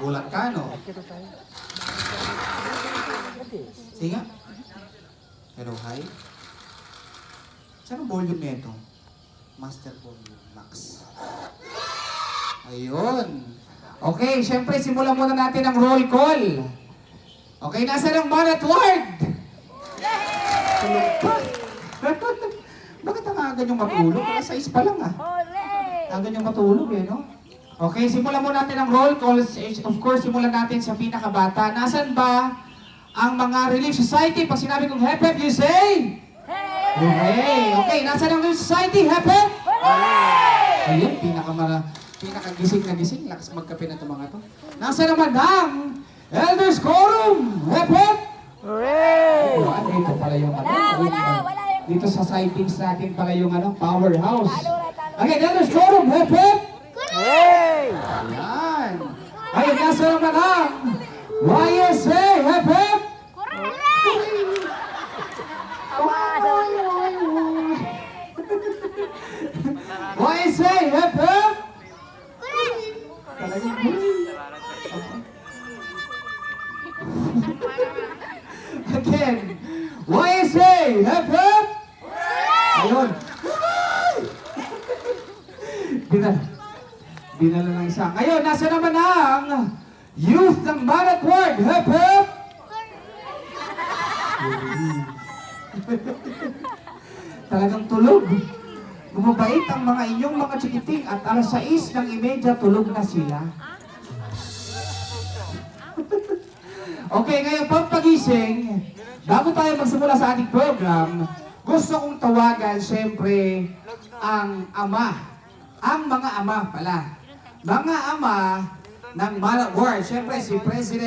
Gulat ka, no? Sige nga. Hello, hi. Saan ang volume nito? Master volume, max. Ayun. Okay, syempre simulan muna natin ang roll call. Okay, nasa ng Manat Ward? Tulog pa. Bakit ang aga niyong matulog? Alas 6 pa lang ah. Aga niyong matulog eh, no? Okay, simulan muna natin ang roll call. Of course, simulan natin sa pinakabata. Nasaan ba ang mga Relief Society? Pag sinabi kong hep hep, you say? Hooray! Okay, nasaan ang Relief Society? Hep hep? Hooray! Ayun, pinakagising na gising. Lakas magkape na ito mga to. Nasaan naman ang Elders Quorum? Hep hep? Hooray! Oh, dito pala yung ano. Dito sa sightings natin pala yung ano, powerhouse. Okay, Elders Quorum, hep hep? Hooray! Ayan. Ay, nasa naman ang YSA, hep hep? YSA, hep hep? Talagang again, YSA, hep hep? Ayun. Dinala ng isa. Ngayon, nasa naman ang youth ng Manat Ward. Hep, hep! Talagang tulog. Bumabait ang mga inyong mga chikiting at alas 6:30 tulog na sila. Okay, ngayon pagpagising, bago tayo magsimula sa ating program, gusto kong tawagan siyempre ang ama. Ang mga ama pala. Mga ama ng Manat Ward. Siyempre si President